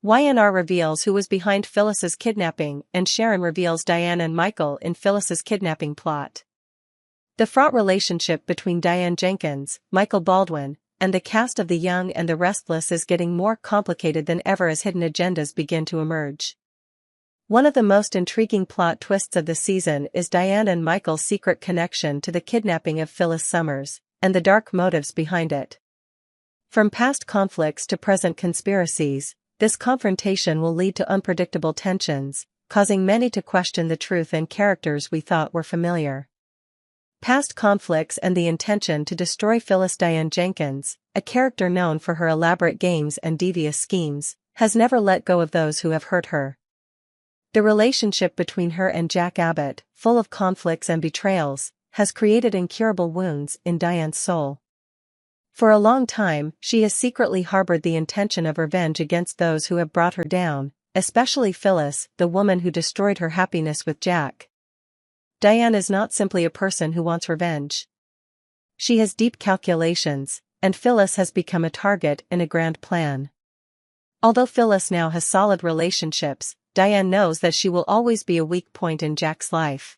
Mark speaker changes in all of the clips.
Speaker 1: Y&R reveals who was behind Phyllis's kidnapping, and Sharon reveals Diane and Michael in Phyllis's kidnapping plot. The fraught relationship between Diane Jenkins, Michael Baldwin, and the cast of The Young and the Restless is getting more complicated than ever as hidden agendas begin to emerge. One of the most intriguing plot twists of the season is Diane and Michael's secret connection to the kidnapping of Phyllis Summers, and the dark motives behind it. From past conflicts to present conspiracies, this confrontation will lead to unpredictable tensions, causing many to question the truth and characters we thought were familiar. Past conflicts and the intention to destroy Phyllis. Diane Jenkins, a character known for her elaborate games and devious schemes, has never let go of those who have hurt her. The relationship between her and Jack Abbott, full of conflicts and betrayals, has created incurable wounds in Diane's soul. For a long time, she has secretly harbored the intention of revenge against those who have brought her down, especially Phyllis, the woman who destroyed her happiness with Jack. Diane is not simply a person who wants revenge. She has deep calculations, and Phyllis has become a target in a grand plan. Although Phyllis now has solid relationships, Diane knows that she will always be a weak point in Jack's life.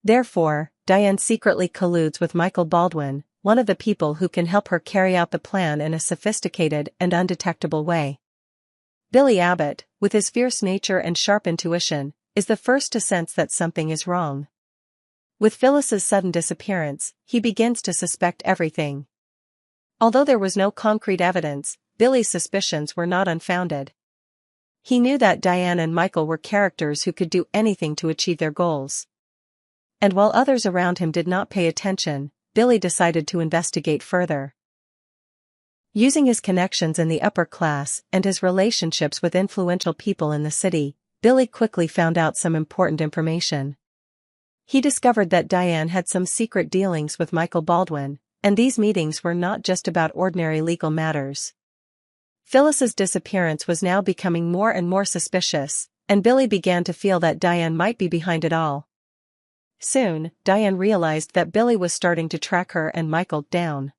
Speaker 1: Therefore, Diane secretly colludes with Michael Baldwin, one of the people who can help her carry out the plan in a sophisticated and undetectable way. Billy Abbott, with his fierce nature and sharp intuition, is the first to sense that something is wrong. With Phyllis's sudden disappearance, he begins to suspect everything. Although there was no concrete evidence, Billy's suspicions were not unfounded. He knew that Diane and Michael were characters who could do anything to achieve their goals. And while others around him did not pay attention, Billy decided to investigate further. Using his connections in the upper class and his relationships with influential people in the city, Billy quickly found out some important information. He discovered that Diane had some secret dealings with Michael Baldwin, and these meetings were not just about ordinary legal matters. Phyllis's disappearance was now becoming more and more suspicious, and Billy began to feel that Diane might be behind it all. Soon, Diane realized that Billy was starting to track her and Michael down.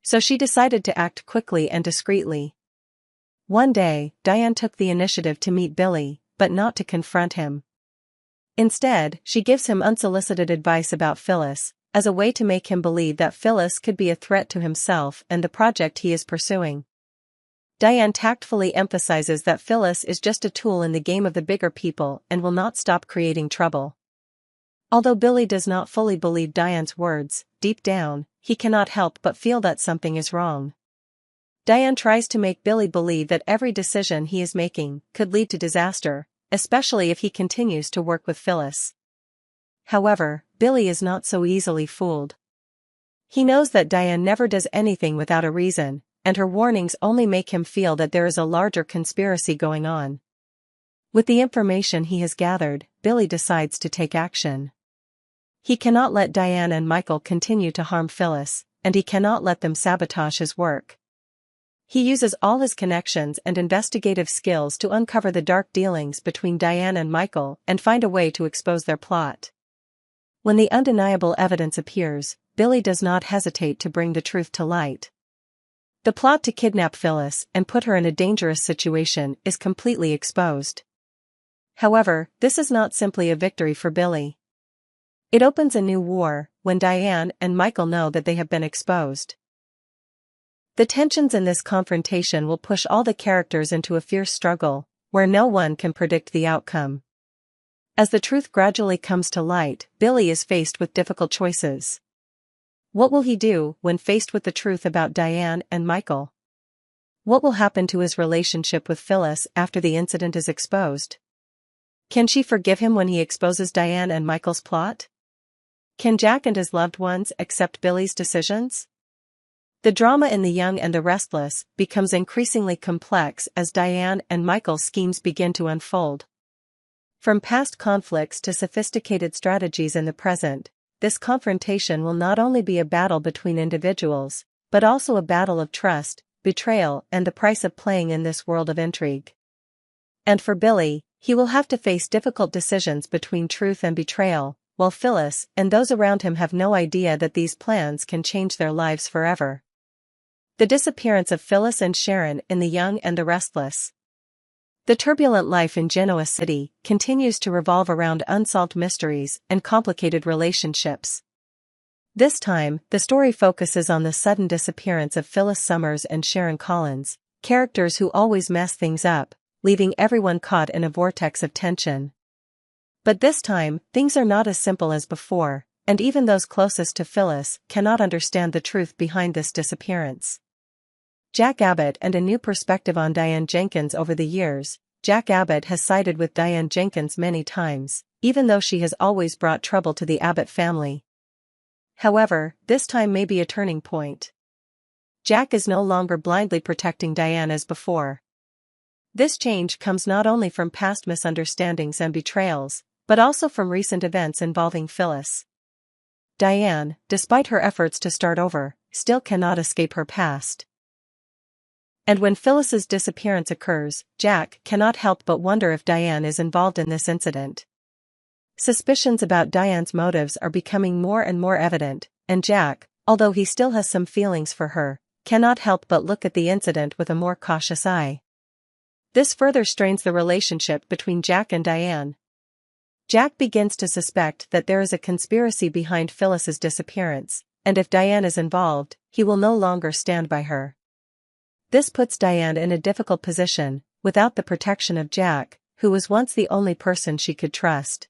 Speaker 1: So she decided to act quickly and discreetly. One day, Diane took the initiative to meet Billy, but not to confront him. Instead, she gives him unsolicited advice about Phyllis, as a way to make him believe that Phyllis could be a threat to himself and the project he is pursuing. Diane tactfully emphasizes that Phyllis is just a tool in the game of the bigger people and will not stop creating trouble. Although Billy does not fully believe Diane's words, deep down, he cannot help but feel that something is wrong. Diane tries to make Billy believe that every decision he is making could lead to disaster, especially if he continues to work with Phyllis. However, Billy is not so easily fooled. He knows that Diane never does anything without a reason, and her warnings only make him feel that there is a larger conspiracy going on. With the information he has gathered, Billy decides to take action. He cannot let Diane and Michael continue to harm Phyllis, and he cannot let them sabotage his work. He uses all his connections and investigative skills to uncover the dark dealings between Diane and Michael and find a way to expose their plot. When the undeniable evidence appears, Billy does not hesitate to bring the truth to light. The plot to kidnap Phyllis and put her in a dangerous situation is completely exposed. However, this is not simply a victory for Billy. It opens a new war, when Diane and Michael know that they have been exposed. The tensions in this confrontation will push all the characters into a fierce struggle, where no one can predict the outcome. As the truth gradually comes to light, Billy is faced with difficult choices. What will he do when faced with the truth about Diane and Michael? What will happen to his relationship with Phyllis after the incident is exposed? Can she forgive him when he exposes Diane and Michael's plot? Can Jack and his loved ones accept Billy's decisions? The drama in The Young and the Restless becomes increasingly complex as Diane and Michael's schemes begin to unfold. From past conflicts to sophisticated strategies in the present, this confrontation will not only be a battle between individuals, but also a battle of trust, betrayal, and the price of playing in this world of intrigue. And for Billy, he will have to face difficult decisions between truth and betrayal, while Phyllis and those around him have no idea that these plans can change their lives forever. The disappearance of Phyllis and Sharon in The Young and the Restless. The turbulent life in Genoa City continues to revolve around unsolved mysteries and complicated relationships. This time, the story focuses on the sudden disappearance of Phyllis Summers and Sharon Collins, characters who always mess things up, leaving everyone caught in a vortex of tension. But this time, things are not as simple as before, and even those closest to Phyllis cannot understand the truth behind this disappearance. Jack Abbott and a new perspective on Diane Jenkins. Over the years, Jack Abbott has sided with Diane Jenkins many times, even though she has always brought trouble to the Abbott family. However, this time may be a turning point. Jack is no longer blindly protecting Diane as before. This change comes not only from past misunderstandings and betrayals, but also from recent events involving Phyllis. Diane, despite her efforts to start over, still cannot escape her past. And when Phyllis's disappearance occurs, Jack cannot help but wonder if Diane is involved in this incident. Suspicions about Diane's motives are becoming more and more evident, and Jack, although he still has some feelings for her, cannot help but look at the incident with a more cautious eye. This further strains the relationship between Jack and Diane. Jack begins to suspect that there is a conspiracy behind Phyllis's disappearance, and if Diane is involved, he will no longer stand by her. This puts Diane in a difficult position, without the protection of Jack, who was once the only person she could trust.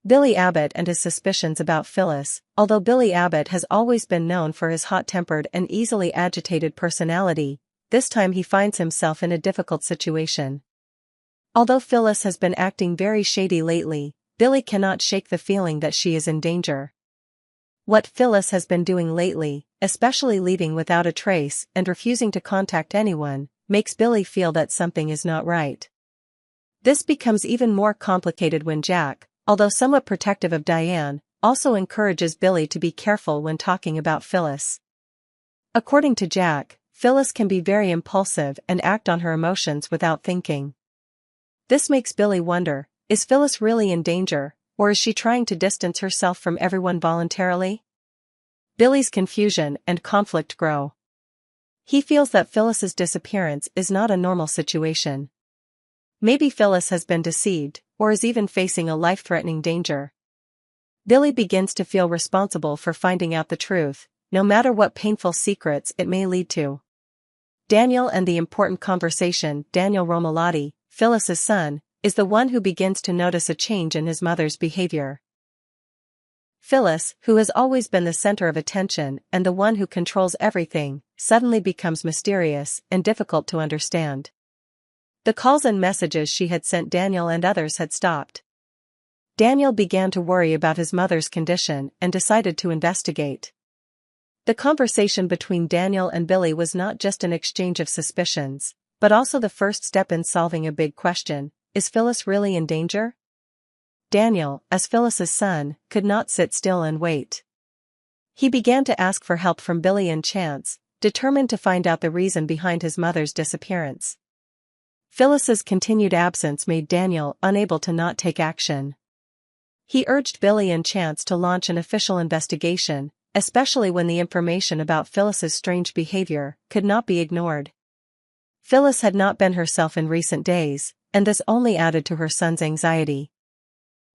Speaker 1: Billy Abbott and his suspicions about Phyllis. Although Billy Abbott has always been known for his hot-tempered and easily agitated personality, this time he finds himself in a difficult situation. Although Phyllis has been acting very shady lately, Billy cannot shake the feeling that she is in danger. What Phyllis has been doing lately, especially leaving without a trace and refusing to contact anyone, makes Billy feel that something is not right. This becomes even more complicated when Jack, although somewhat protective of Diane, also encourages Billy to be careful when talking about Phyllis. According to Jack, Phyllis can be very impulsive and act on her emotions without thinking. This makes Billy wonder, is Phyllis really in danger, or is she trying to distance herself from everyone voluntarily? Billy's confusion and conflict grow. He feels that Phyllis's disappearance is not a normal situation. Maybe Phyllis has been deceived, or is even facing a life-threatening danger. Billy begins to feel responsible for finding out the truth, no matter what painful secrets it may lead to. Daniel and the important conversation. Daniel Romalotti, Phyllis's son, is the one who begins to notice a change in his mother's behavior. Phyllis, who has always been the center of attention and the one who controls everything, suddenly becomes mysterious and difficult to understand. The calls and messages she had sent Daniel and others had stopped. Daniel began to worry about his mother's condition and decided to investigate. The conversation between Daniel and Billy was not just an exchange of suspicions, but also the first step in solving a big question: is Phyllis really in danger? Daniel, as Phyllis's son, could not sit still and wait. He began to ask for help from Billy and Chance, determined to find out the reason behind his mother's disappearance. Phyllis's continued absence made Daniel unable to not take action. He urged Billy and Chance to launch an official investigation, especially when the information about Phyllis's strange behavior could not be ignored. Phyllis had not been herself in recent days, and this only added to her son's anxiety.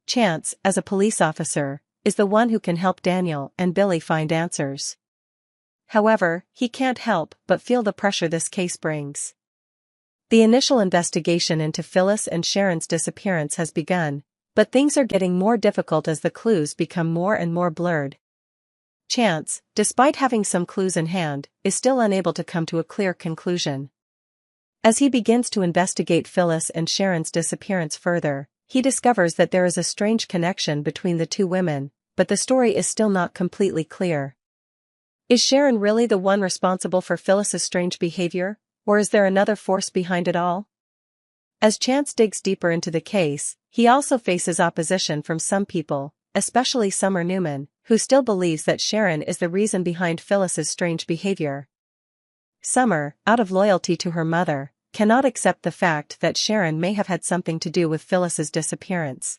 Speaker 1: Chance, as a police officer, is the one who can help Daniel and Billy find answers. However, he can't help but feel the pressure this case brings. The initial investigation into Phyllis and Sharon's disappearance has begun, but things are getting more difficult as the clues become more and more blurred. Chance, despite having some clues in hand, is still unable to come to a clear conclusion. As he begins to investigate Phyllis and Sharon's disappearance further, he discovers that there is a strange connection between the two women, but the story is still not completely clear. Is Sharon really the one responsible for Phyllis's strange behavior, or is there another force behind it all? As Chance digs deeper into the case, he also faces opposition from some people, especially Summer Newman, who still believes that Sharon is the reason behind Phyllis's strange behavior. Summer, out of loyalty to her mother, cannot accept the fact that Sharon may have had something to do with Phyllis's disappearance.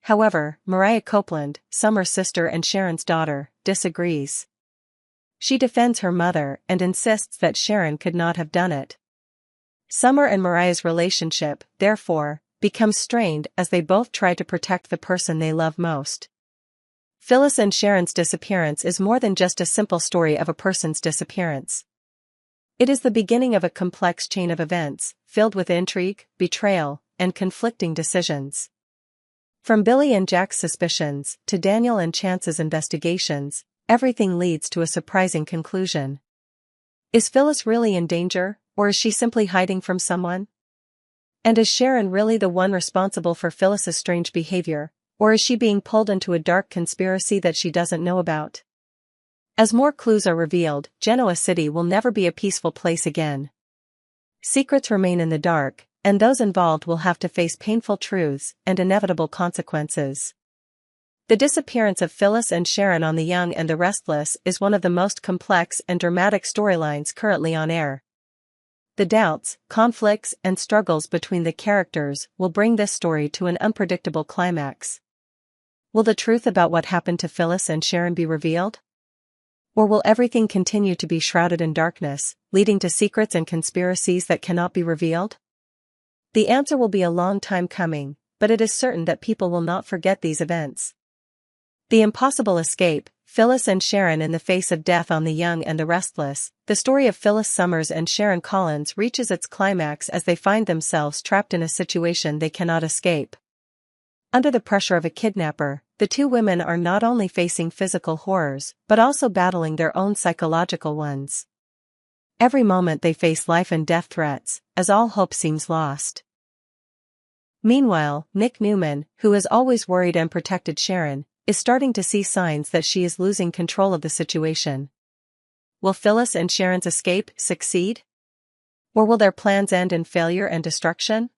Speaker 1: However, Mariah Copeland, Summer's sister and Sharon's daughter, disagrees. She defends her mother and insists that Sharon could not have done it. Summer and Mariah's relationship, therefore, becomes strained as they both try to protect the person they love most. Phyllis and Sharon's disappearance is more than just a simple story of a person's disappearance. It is the beginning of a complex chain of events, filled with intrigue, betrayal, and conflicting decisions. From Billy and Jack's suspicions to Daniel and Chance's investigations, everything leads to a surprising conclusion. Is Phyllis really in danger, or is she simply hiding from someone? And is Sharon really the one responsible for Phyllis's strange behavior, or is she being pulled into a dark conspiracy that she doesn't know about? As more clues are revealed, Genoa City will never be a peaceful place again. Secrets remain in the dark, and those involved will have to face painful truths and inevitable consequences. The disappearance of Phyllis and Sharon on The Young and the Restless is one of the most complex and dramatic storylines currently on air. The doubts, conflicts, and struggles between the characters will bring this story to an unpredictable climax. Will the truth about what happened to Phyllis and Sharon be revealed? Or will everything continue to be shrouded in darkness, leading to secrets and conspiracies that cannot be revealed? The answer will be a long time coming, but it is certain that people will not forget these events. The Impossible Escape, Phyllis and Sharon in the Face of Death on The Young and the Restless. The story of Phyllis Summers and Sharon Collins reaches its climax as they find themselves trapped in a situation they cannot escape. Under the pressure of a kidnapper, the two women are not only facing physical horrors, but also battling their own psychological ones. Every moment they face life and death threats, as all hope seems lost. Meanwhile, Nick Newman, who has always worried and protected Sharon, is starting to see signs that she is losing control of the situation. Will Phyllis and Sharon's escape succeed? Or will their plans end in failure and destruction?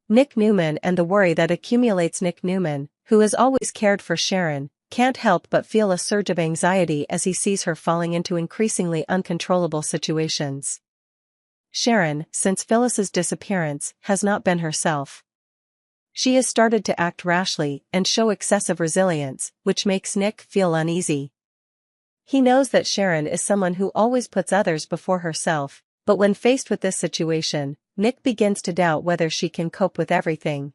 Speaker 1: Nick Newman and the worry that accumulates. Nick Newman, who has always cared for Sharon, can't help but feel a surge of anxiety as he sees her falling into increasingly uncontrollable situations. Sharon, since Phyllis's disappearance, has not been herself. She has started to act rashly and show excessive resilience, which makes Nick feel uneasy. He knows that Sharon is someone who always puts others before herself, but when faced with this situation, Nick begins to doubt whether she can cope with everything.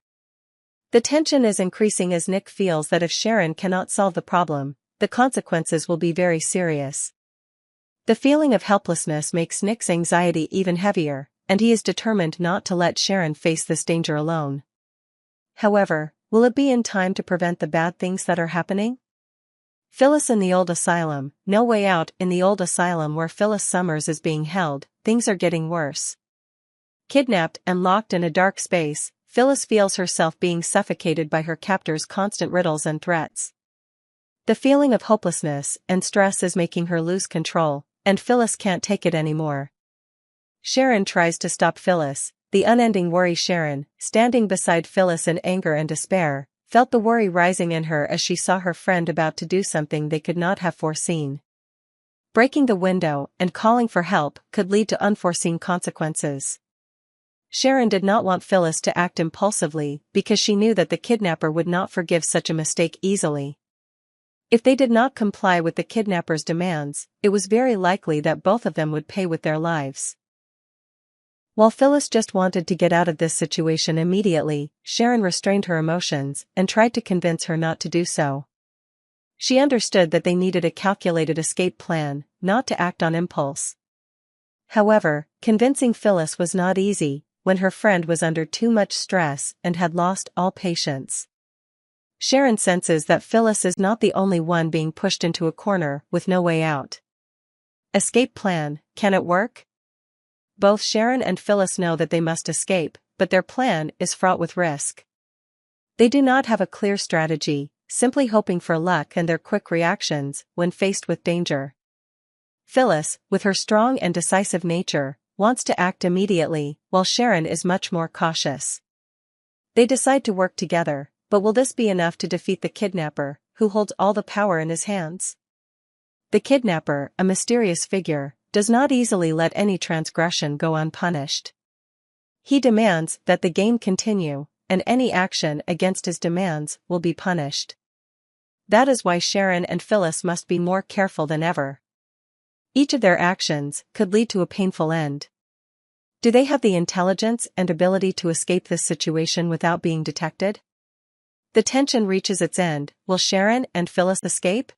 Speaker 1: The tension is increasing as Nick feels that if Sharon cannot solve the problem, the consequences will be very serious. The feeling of helplessness makes Nick's anxiety even heavier, and he is determined not to let Sharon face this danger alone. However, will it be in time to prevent the bad things that are happening? Phyllis in the old asylum. No way out. In the old asylum where Phyllis Summers is being held, things are getting worse. Kidnapped and locked in a dark space, Phyllis feels herself being suffocated by her captor's constant riddles and threats. The feeling of hopelessness and stress is making her lose control, and Phyllis can't take it anymore. Sharon tries to stop Phyllis. The unending worry. Sharon, standing beside Phyllis in anger and despair, felt the worry rising in her as she saw her friend about to do something they could not have foreseen. Breaking the window and calling for help could lead to unforeseen consequences. Sharon did not want Phyllis to act impulsively because she knew that the kidnapper would not forgive such a mistake easily. If they did not comply with the kidnapper's demands, it was very likely that both of them would pay with their lives. While Phyllis just wanted to get out of this situation immediately, Sharon restrained her emotions and tried to convince her not to do so. She understood that they needed a calculated escape plan, not to act on impulse. However, convincing Phyllis was not easy when her friend was under too much stress and had lost all patience. Sharon senses that Phyllis is not the only one being pushed into a corner with no way out. Escape plan, can it work? Both Sharon and Phyllis know that they must escape, but their plan is fraught with risk. They do not have a clear strategy, simply hoping for luck and their quick reactions when faced with danger. Phyllis, with her strong and decisive nature, wants to act immediately, while Sharon is much more cautious. They decide to work together, but will this be enough to defeat the kidnapper, who holds all the power in his hands? The kidnapper, a mysterious figure, does not easily let any transgression go unpunished. He demands that the game continue, and any action against his demands will be punished. That is why Sharon and Phyllis must be more careful than ever. Each of their actions could lead to a painful end. Do they have the intelligence and ability to escape this situation without being detected? The tension reaches its end. Will Sharon and Phyllis escape?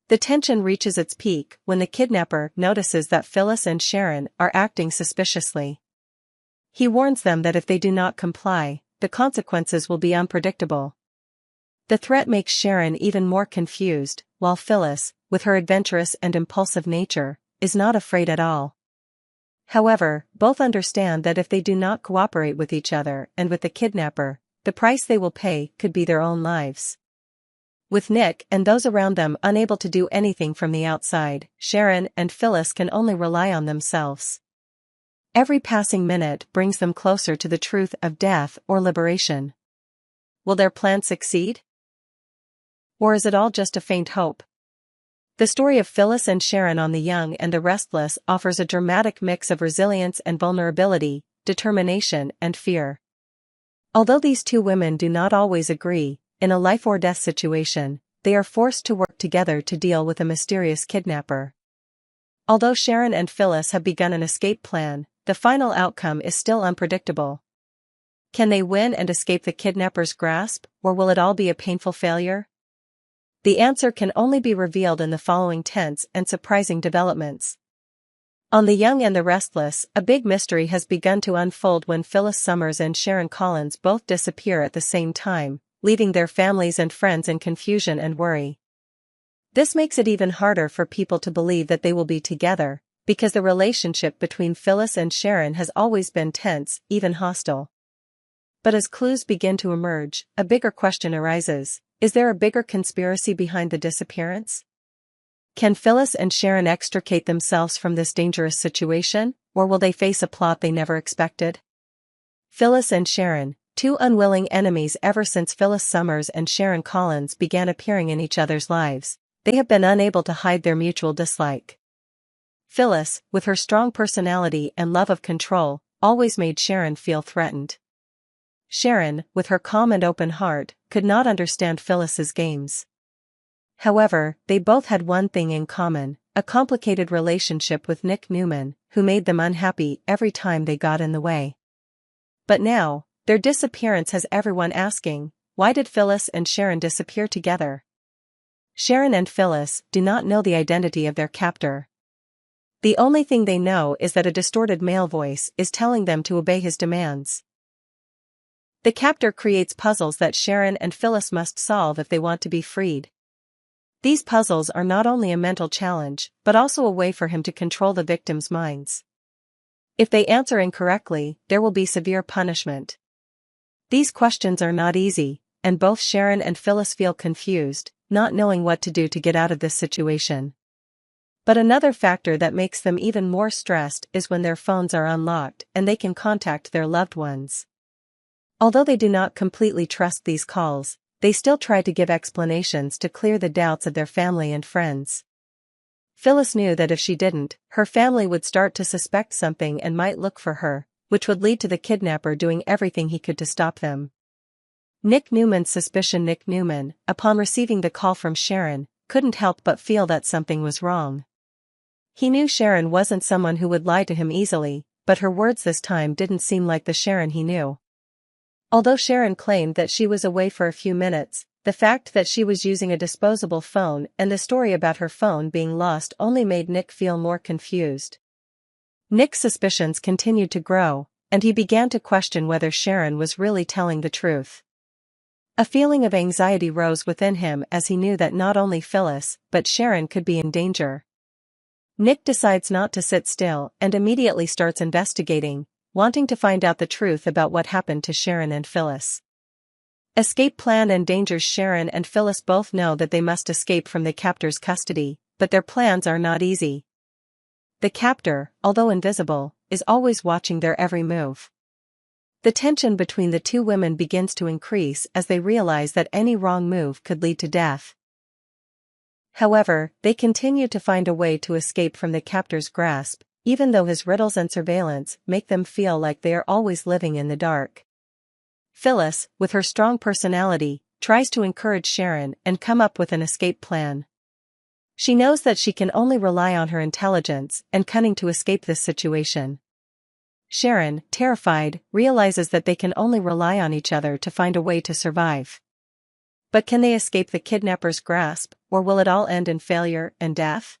Speaker 1: The tension reaches its peak when the kidnapper notices that Phyllis and Sharon are acting suspiciously. He warns them that if they do not comply, the consequences will be unpredictable. The threat makes Sharon even more confused, while Phyllis, with her adventurous and impulsive nature, is not afraid at all. However, both understand that if they do not cooperate with each other and with the kidnapper, the price they will pay could be their own lives. With Nick and those around them unable to do anything from the outside, Sharon and Phyllis can only rely on themselves. Every passing minute brings them closer to the truth of death or liberation. Will their plan succeed? Or is it all just a faint hope? The story of Phyllis and Sharon on The Young and the Restless offers a dramatic mix of resilience and vulnerability, determination and fear. Although these two women do not always agree, in a life-or-death situation, they are forced to work together to deal with a mysterious kidnapper. Although Sharon and Phyllis have begun an escape plan, the final outcome is still unpredictable. Can they win and escape the kidnapper's grasp, or will it all be a painful failure? The answer can only be revealed in the following tense and surprising developments. On The Young and the Restless, a big mystery has begun to unfold when Phyllis Summers and Sharon Collins both disappear at the same time, leaving their families and friends in confusion and worry. This makes it even harder for people to believe that they will be together, because the relationship between Phyllis and Sharon has always been tense, even hostile. But as clues begin to emerge, a bigger question arises: is there a bigger conspiracy behind the disappearance? Can Phyllis and Sharon extricate themselves from this dangerous situation, or will they face a plot they never expected? Phyllis and Sharon, two unwilling enemies ever since Phyllis Summers and Sharon Collins began appearing in each other's lives, they have been unable to hide their mutual dislike. Phyllis, with her strong personality and love of control, always made Sharon feel threatened. Sharon, with her calm and open heart, could not understand Phyllis's games. However, they both had one thing in common: a complicated relationship with Nick Newman, who made them unhappy every time they got in the way. But now, their disappearance has everyone asking, why did Phyllis and Sharon disappear together? Sharon and Phyllis do not know the identity of their captor. The only thing they know is that a distorted male voice is telling them to obey his demands. The captor creates puzzles that Sharon and Phyllis must solve if they want to be freed. These puzzles are not only a mental challenge, but also a way for him to control the victims' minds. If they answer incorrectly, there will be severe punishment. These questions are not easy, and both Sharon and Phyllis feel confused, not knowing what to do to get out of this situation. But another factor that makes them even more stressed is when their phones are unlocked and they can contact their loved ones. Although they do not completely trust these calls, they still try to give explanations to clear the doubts of their family and friends. Phyllis knew that if she didn't, her family would start to suspect something and might look for her, which would lead to the kidnapper doing everything he could to stop them. Nick Newman's suspicion. Nick Newman, upon receiving the call from Sharon, couldn't help but feel that something was wrong. He knew Sharon wasn't someone who would lie to him easily, but her words this time didn't seem like the Sharon he knew. Although Sharon claimed that she was away for a few minutes, the fact that she was using a disposable phone and the story about her phone being lost only made Nick feel more confused. Nick's suspicions continued to grow, and he began to question whether Sharon was really telling the truth. A feeling of anxiety rose within him as he knew that not only Phyllis, but Sharon could be in danger. Nick decides not to sit still and immediately starts investigating, wanting to find out the truth about what happened to Sharon and Phyllis. Escape plan endangers Sharon and Phyllis both know that they must escape from the captor's custody, but their plans are not easy. The captor, although invisible, is always watching their every move. The tension between the two women begins to increase as they realize that any wrong move could lead to death. However, they continue to find a way to escape from the captor's grasp, even though his riddles and surveillance make them feel like they are always living in the dark. Phyllis, with her strong personality, tries to encourage Sharon and come up with an escape plan. She knows that she can only rely on her intelligence and cunning to escape this situation. Sharon, terrified, realizes that they can only rely on each other to find a way to survive. But can they escape the kidnapper's grasp, or will it all end in failure and death?